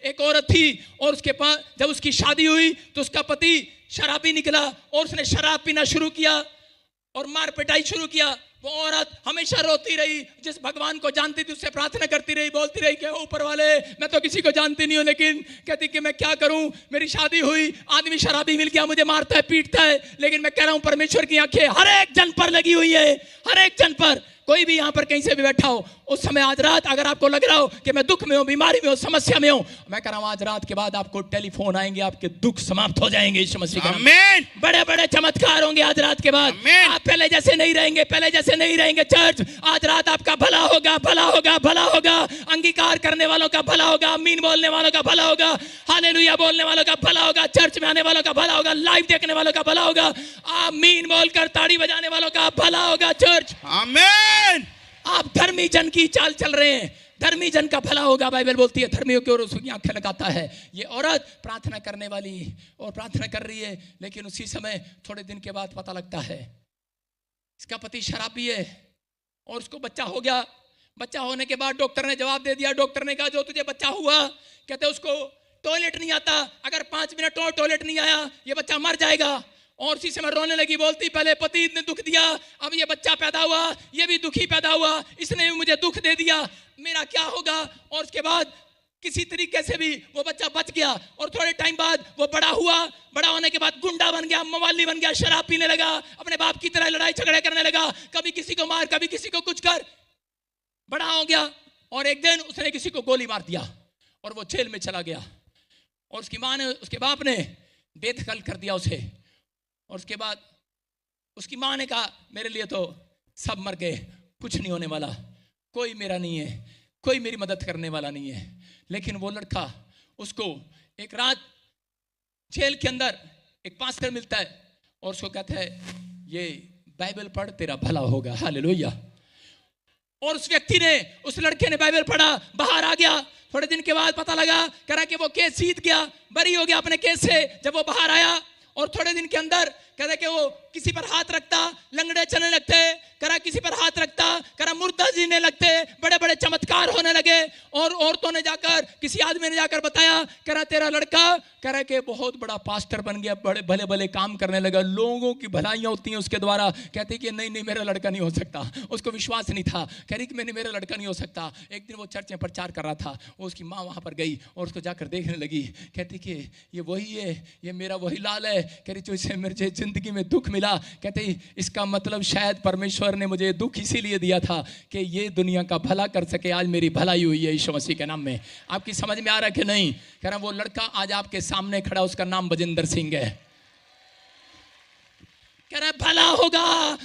एक औरत थी और उसके पास जब उसकी शादी हुई तो उसका पति शराबी निकला और उसने शराब पीना शुरू किया और मार पिटाई शुरू किया। वो औरत हमेशा रोती रही, जिस भगवान को जानती थी उससे प्रार्थना करती रही, बोलती रही कि ऊपर वाले मैं तो किसी को जानती नहीं हूं, लेकिन कहती कि मैं क्या करूं, मेरी शादी हुई, आदमी शराबी मिल गया, मुझे मारता है पीटता है, लेकिन मैं कह रहा हूं परमेश्वर की आंखें हर एक जन पर लगी हुई है, हर एक जन पर। कोई भी यहाँ पर कहीं से भी बैठा हो उस समय आज रात अगर आपको लग रहा हो कि मैं दुख में हूं, बीमारी में हूं, समस्या में हूं, मैं कह रहा हूं आज रात के बाद आपको टेलीफोन आएंगे, आपके दुख समाप्त हो जाएंगे यीशु मसीह के नाम में। बड़े बड़े चमत्कार होंगे आज रात के बाद। आप पहले जैसे नहीं रहेंगे, पहले जैसे नहीं रहेंगे। चर्च आज रात आपका भला होगा, भला होगा, भला होगा। अंगीकार करने वालों का भला होगा, आमीन बोलने वालों का भला होगा, हालेलुया बोलने वालों का भला होगा, चर्च में आने वालों का भला होगा, लाइव देखने वालों का भला होगा, आमीन बोलकर ताड़ी बजाने वालों का भला होगा। चर्च आमीन। आप धर्मी जन की चाल चल रहे हैं, धर्मी जन का भला होगा। बाइबल बोलती है धर्मियों की ओर उसकी आंखें लगाता है। ये औरत प्रार्थना करने वाली और प्रार्थना कर रही है, लेकिन उसी समय थोड़े दिन के बाद पता लगता है इसका पति शराबी है और उसको बच्चा हो गया। बच्चा होने के बाद डॉक्टर ने जवाब दे दिया। डॉक्टर ने कहा जो तुझे बच्चा हुआ, कहते उसको टॉयलेट नहीं आता, अगर 5 मिनट और टॉयलेट नहीं आया ये बच्चा मर जाएगा। और उसी समय रोने लगी, बोलती पहले पति ने दुख दिया, अब ये बच्चा पैदा हुआ, ये भी दुखी पैदा हुआ, इसने भी मुझे दुख दे दिया, मेरा क्या होगा। और उसके बाद किसी तरीके से भी वो बच्चा बच गया और थोड़े टाइम बाद वो बड़ा हुआ। बड़ा होने के बाद गुंडा बन गया, मवाली बन गया, शराब पीने लगा, अपने बाप की तरह लड़ाई झगड़े करने लगा, कभी किसी को मार, कभी किसी को कुछ कर, बड़ा हो गया। और एक दिन उसने किसी को गोली मार दिया और वो जेल में चला गया। और उसकी माँ ने, उसके बाप ने बेदखल कर दिया उसे। और उसके बाद उसकी माँ ने कहा मेरे लिए तो सब मर गए, कुछ नहीं होने वाला, कोई मेरा नहीं है, कोई मेरी मदद करने वाला नहीं है। लेकिन वो लड़का, उसको एक रात जेल के अंदर एक पास्टर मिलता है और उसको कहता है ये बाइबल पढ़ तेरा भला होगा, हालेलुया। और उस व्यक्ति ने, उस लड़के ने बाइबल पढ़ा, बाहर आ गया। थोड़े दिन के बाद पता लगा करा कि वो केस जीत गया, बरी हो गया अपने केस से। जब वो बाहर आया और थोड़े दिन के अंदर कहते कि वो किसी पर हाथ रखता, लंगड़े चलने लगते, करा किसी पर हाथ रखता, करा मुर्दा जीने लगते, बड़े बड़े चमत्कार होने लगे। और औरतों ने जाकर, किसी आदमी ने जाकर बताया, करा तेरा लड़का करा के बहुत बड़ा पास्टर बन गया, बड़े भले भले काम करने लगा, लोगों की भलाइयाँ होती हैं उसके द्वारा। कहते कि नहीं नहीं मेरा लड़का नहीं हो सकता, उसको विश्वास नहीं था, कह रही कि मैंने मेरा लड़का नहीं हो सकता। एक दिन वो चर्च में प्रचार कर रहा था, वो उसकी माँ वहाँ पर गई और उसको जाकर देखने लगी। कहती कि ये वही है, ये मेरा वही लाल है। कह रही जो इसे मेरे जिंदगी में दुख मिला, कहते इसका मतलब शायद परमेश्वर ने मुझे दुख इसीलिए दिया था कि ये दुनिया का भला कर सके। आज मेरी भलाई हुई है यीशु मसीह के नाम में। आपकी समझ में आ रहा है कि नहीं? कह रहा वो लड़का आज आपके सामने खड़ा, उसका नाम बजिंदर सिंह है। कह रहा भला होगा।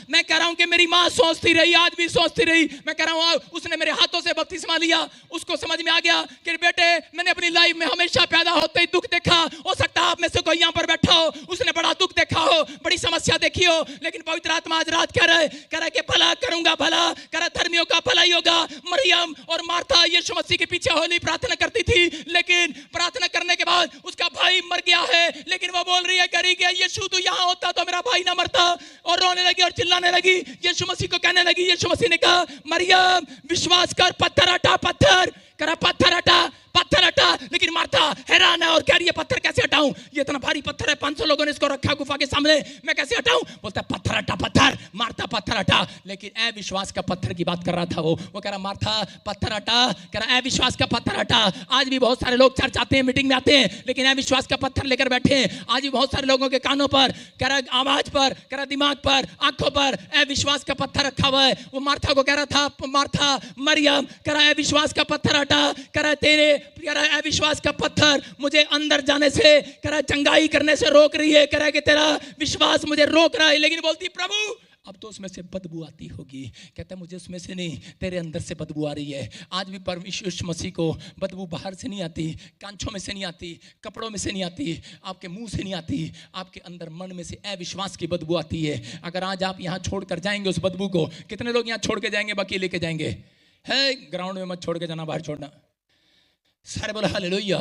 मैं कह रहा हूं कि मेरी माँ सोचती रही, आज भी सोचती रही। मैं कह रहा हूं उसने मेरे हाथों से बपतिस्मा लिया, उसको समझ में आ गया कि बेटे मैंने अपनी लाइफ में हमेशा पैदा होते ही दुख देखा। हो सकता है आप में से कोई यहाँ पर बैठा हो, उसने बड़ा दुख देखा हो, बड़ी समस्या देखी हो, लेकिन पवित्र आत्मा आज रात कह रहा है कि भला करूंगा, भला कह रहा धर्मियों का भला ही होगा। मरियम और मार्था यीशु मसीह के पीछे होली प्रार्थना करती थी, लेकिन प्रार्थना करने के बाद उसका भाई मर गया है। लेकिन वो बोल रही है करी कि यीशु तू यहाँ होता तो मेरा भाई ना मरता। और रोने लगी और चिल्लाने लगी। यीशु मसीह को कहने लगी, यीशु मसीह ने कहा मरियम विश्वास कर, पत्थर हटा, पत्थर करा, पत्थर हटा, पत्थर हटा। लेकिन मार्था हैरान है और कह रही है पत्थर कैसे हटाऊं, ये इतना भारी पत्थर है, 500 लोगों ने इसको रखा गुफा के सामने, मैं कैसे हटाऊं? बोलता है पत्थर हटा, पत्थर। मार्था पत्थर हटा, लेकिन अविश्वास का पत्थर की बात कर रहा था वो कह रहा मार्था पत्थर हटा, कह रहा अविश्वास का पत्थर हटा। आज भी बहुत सारे लोग चर्च आते हैं, मीटिंग में आते हैं, लेकिन अविश्वास का पत्थर लेकर बैठे हैं। आज भी बहुत सारे लोगों के कानों पर, कह रहा आवाज पर, कह रहा दिमाग पर, आंखों पर अविश्वास का पत्थर रखा हुआ है। वो मार्था को कह रहा था, मार्था मरियम कह रहा अविश्वास का पत्थर हटा, कह रहा तेरे कह रहा अविश्वास का पत्थर मुझे अंदर जाने से, कह रहा चंगाई करने से रोक रही है, कह रहा कि तेरा विश्वास मुझे रोक रहा है। लेकिन बोलती प्रभु अब तो उसमें से बदबू आती होगी। कहता मुझे उसमें से नहीं, तेरे अंदर से बदबू आ रही है। आज भी परमेश्वर मसीह को बदबू बाहर से नहीं आती, कांचों में से नहीं आती, कपड़ों में से नहीं आती, आपके मुंह से नहीं आती, आपके अंदर मन में से अविश्वास की बदबू आती है। अगर आज आप यहाँ छोड़ कर जाएंगे उस बदबू को, कितने लोग यहाँ छोड़ के जाएंगे, बाकी लेके जाएंगे? है ग्राउंड में मत छोड़ के जाना, बाहर छोड़ना। सारे बोला हालेलुया।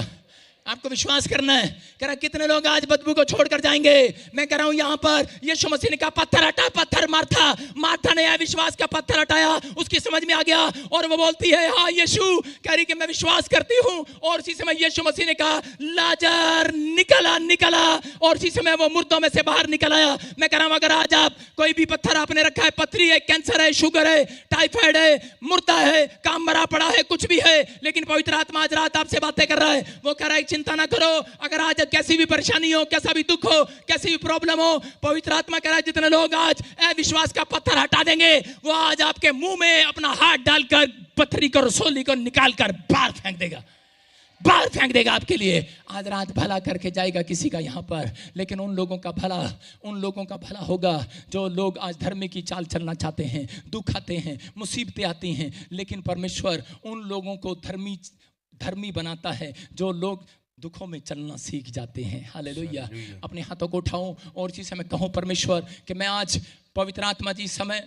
आपको विश्वास करना है। कह रहा कितने लोग आज बदबू को छोड़कर जाएंगे। मैं कह रहा हूं यहां पर यीशु मसीह ने कहा पत्थर हटा, पत्थर मार्था ने विश्वास का पत्थर हटाया, उसकी समझ में आ गया और वो बोलती है हाँ यीशु, कह रही कि मैं विश्वास करती हूं। और उसी समय यीशु मसीह ने कहा लाजर निकला और उसी समय वो मुर्दों में से बाहर निकल आया। मैं कह रहा हूं अगर आज आप कोई भी पत्थर आपने रखा है, पथरी है, कैंसर है, शुगर है, टाइफाइड है, मुर्दा है, काम मरा पड़ा है, कुछ भी है, लेकिन पवित्र आत्मा आज रात आपसे बातें कर रहा है। वो कह रहा है चिंता ना करो, अगर आज कैसी भी परेशानी हो, कैसा भी दुख हो, कैसी भी प्रॉब्लम हो, पवित्र आत्मा कह रहा है जितने लोग आज अविश्वास का पत्थर हटा देंगे वो आज आपके मुंह में अपना हाथ डालकर पथरी को, रसोली को निकाल कर बाहर फेंक देगा आपके लिए। आज रात भला करके जाएगा किसी का यहाँ पर, लेकिन उन लोगों का भला होगा जो लोग आज धर्म की चाल चलना चाहते हैं। दुख आते हैं, मुसीबतें आती हैं, लेकिन परमेश्वर उन लोगों को धर्मी बनाता है जो लोग दुखों में चलना सीख जाते हैं। हालेलुया। अपने हाथों को उठाऊं और इसी समय कहूं परमेश्वर कि मैं आज पवित्र आत्मा जी समय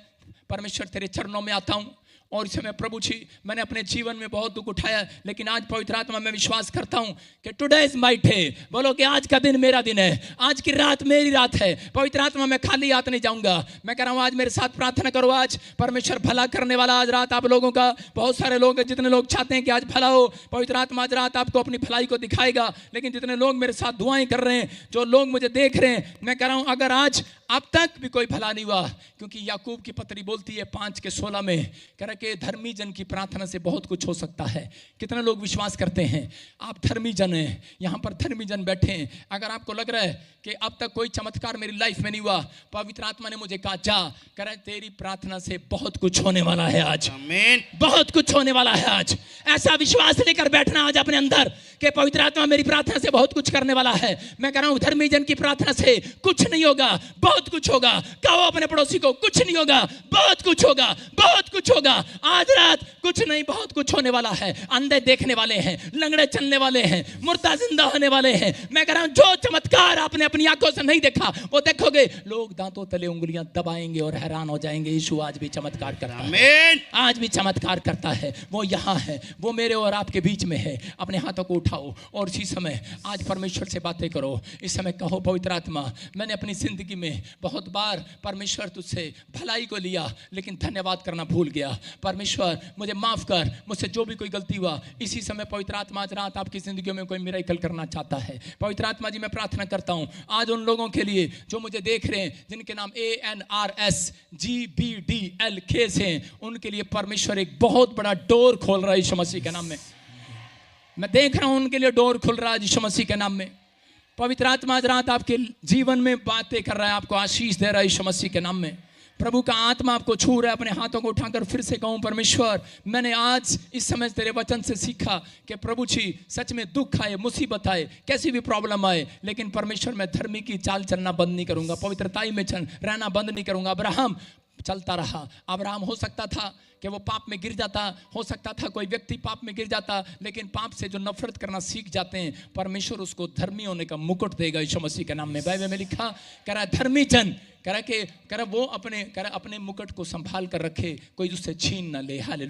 परमेश्वर तेरे चरणों में आता हूं और इस समय प्रभु जी मैंने अपने जीवन में बहुत दुख उठाया, लेकिन आज पवित्र आत्मा में विश्वास करता हूं कि टुडे इज माय डे। बोलो कि आज का दिन मेरा दिन है, आज की रात मेरी रात है। पवित्र आत्मा मैं खाली हाथ नहीं जाऊंगा। मैं कह रहा हूं आज मेरे साथ प्रार्थना करो। आज परमेश्वर भला करने वाला आज रात आप लोगों का, बहुत सारे लोग हैं जितने लोग चाहते हैं कि आज भला हो, पवित्र आत्मा आज रात आपको अपनी भलाई को दिखाएगा। लेकिन जितने लोग मेरे साथ दुआएं कर रहे हैं, जो लोग मुझे देख रहे हैं, मैं कह रहा हूं अगर आज अब तक भी कोई भला नहीं हुआ, क्योंकि याकूब की पत्री बोलती है 5:16 में, कह रहा कि धर्मी जन की प्रार्थना से बहुत कुछ हो सकता है। कितने लोग विश्वास करते हैं आप धर्मी जन हैं, यहाँ पर धर्मी जन बैठे हैं। अगर आपको लग रहा है कि अब तक कोई चमत्कार मेरी लाइफ में नहीं हुआ, पवित्र आत्मा ने मुझे कहा जा, कह रहा तेरी प्रार्थना से बहुत कुछ होने वाला है आज। आमीन। बहुत कुछ होने वाला है आज। ऐसा विश्वास लेकर बैठना आज अपने अंदर कि पवित्र आत्मा मेरी प्रार्थना से बहुत कुछ करने वाला है। मैं कह रहा हूं धर्मी जन की प्रार्थना से कुछ नहीं होगा, बहुत कुछ होगा। कहो अपने पड़ोसी को कुछ नहीं होगा, बहुत कुछ होगा, बहुत कुछ होगा। आज रात कुछ नहीं बहुत कुछ होने वाला है। अंधे देखने वाले हैं, लंगड़े चलने वाले हैं, मुर्दा जिंदा होने वाले हैं। मैं कह रहा हूं जो चमत्कार आपने अपनी आंखों से नहीं देखा वो देखोगे। लोग दांतों तले उंगलियां दबाएंगे और हैरान हो जाएंगे। यीशु आज भी चमत्कार करता है, आज भी चमत्कार करता है। वो यहाँ है, वो मेरे और आपके बीच में है। अपने हाथों को उठाओ और इसी समय आज परमेश्वर से बातें करो। इस समय कहो पवित्र आत्मा मैंने अपनी जिंदगी में बहुत बार परमेश्वर तुझसे भलाई को लिया, लेकिन धन्यवाद करना भूल गया। परमेश्वर मुझे माफ कर, मुझसे जो भी कोई गलती हुआ। इसी समय पवित्र आत्मा आज रात आपकी जिंदगी में कोई मिरेकल करना चाहता है। पवित्र आत्मा जी मैं प्रार्थना करता हूं आज उन लोगों के लिए जो मुझे देख रहे हैं, जिनके नाम ANRSGBDLK हैं, उनके लिए परमेश्वर एक बहुत बड़ा डोर खोल रहा है यीशु मसीह के नाम में। मैं देख रहा हूं उनके लिए डोर खुल रहा है यीशु मसीह के नाम में। पवित्र आत्मा आज रात आपके जीवन में बातें कर रहा है, आपको आशीष दे रहा है यीशु मसीह के नाम में। प्रभु का आत्मा आपको छू रहा है। अपने हाथों को उठाकर फिर से कहूं परमेश्वर मैंने आज इस समय तेरे वचन से सीखा कि प्रभु जी सच में दुख आए, मुसीबत आए, कैसी भी प्रॉब्लम आए, लेकिन परमेश्वर मैं धर्मी की चाल चलना बंद नहीं करूंगा, पवित्रताई में रहना बंद नहीं करूंगा। अब्राहम चलता रहा। अब्राहम हो सकता था कि वो पाप में गिर जाता, हो सकता था कोई व्यक्ति पाप में गिर जाता, लेकिन पाप से जो नफरत करना सीख जाते हैं परमेश्वर उसको धर्मी होने का मुकुट देगा यीशु मसीह के नाम में। बाइबल में लिखा कह रहा धर्मी जन कह रहा वो अपने मुकुट को संभाल कर रखे, कोई उससे छीन ना ले। हालेलुया।